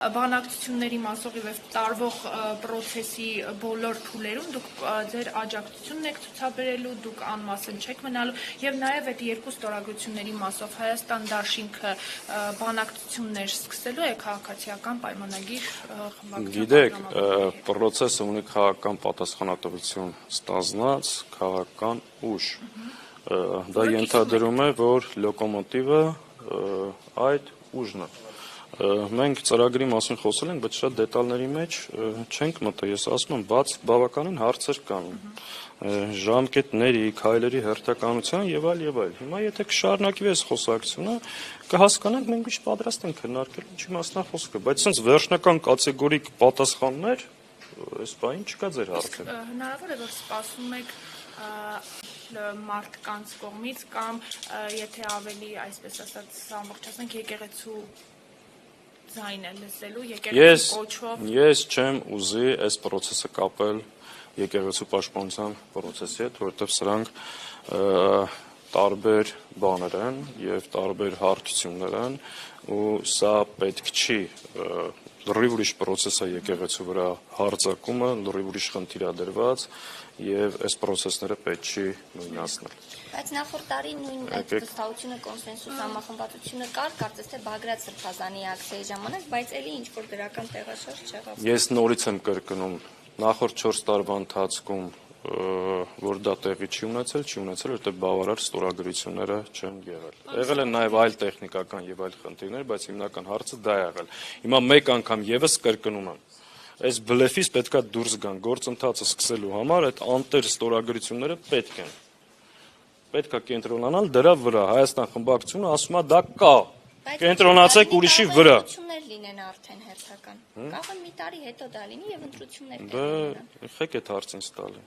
Բանակցությունների մասով եւ տարվող process-ի բոլոր փուլերում դուք ձեր աջակցությունն եք ցուցաբերելու, դուք անմասն չեք մնալու եւ նաեւ այդ երկու ստորագրությունների մասով Հայաստան դաշինքը բանակցություններ սկսելու է քաղաքացիական պայմանագիր խմբակցության։ Գիտեք, process-ը ունի քաղաքական պատասխանատվություն ստանձնած քաղաքական ուժ։ Դա ենթադրում է, որ լոկոմոտիվը այդ ուժն է։ Մենք ծրագրի մասին խոսել ենք, բայց շատ դետալների մեջ չենք մտել, ես ասում եմ, բավականին հարցեր կան, ժամկետների, քայլերի հերթականության եւ այլ եւ այլ։ Հիմա եթե կշարունակվի այս խոսակցությունը, կհասկանանք մենք ինչ պատրաստ ենք քննարկել, ինչի մասնա խոսքը, բայց sense վերջնական կատեգորիկ պատասխաններ այս բանին չկա ձեր հարցը։ Հնարավոր է որ սպասում եք մարդկանց կողմից կամ եթե ավելի այսպես ասած ամբողջացնենք եկեղեցու ձայն է լսելու եկեղեցու կոչվով։ Ես չեմ ուզի այս process-ը կապել եկեղեցու պաշտպանության process-ի հետ, որովհետև սրանք տարբեր բաներ են եւ տարբեր հարթություններ են ու սա պետք չի լրիվ ուրիշ process է եկեղեցու վրա հարձակումը, լրիվ ուրիշ խնդիր է դրված եւ այս process-ները պետք չի նույնացնել։ Բայց նախորդ տարի նույն այդ վստահությունը, կոնսենսուս համախմբվածությունը կար, կարծես թե Բագրատ Սրբազանի ակցիայի ժամանակ, բայց էլի ինչ որ դրական տեղաշարժ չեղավ։ Ես նորից եմ կրկնում, նախորդ 4 տարվա ընթացքում որ դա տեղի չի ունեցել, որտեղ բավարար ստորագրությունները չեն եղել։ Եղել են նաև այլ տեխնիկական եւ այլ խնդիրներ, բայց հիմնական հարցը դա է եղել։ Հիմա մեկ անգամ եւս կրկնում եմ, այս բլեֆից պետքա դուրս գան, գործընթացը սկսելու համար այդ անտեր ստորագրությունները պետք են։ Պետքա կենտրոնանալ դրա վրա։ Հայաստան խմբակցությունը ասում է դա կա։ Կենտրոնացեք ուրիշի վրա։ Ընտրություններ լինեն արդեն հերթական։ Կարող է մի տարի հետո դա լինի եւ ընտրություններ կլինեն։ Ეხեք այդ հարցին ստալի։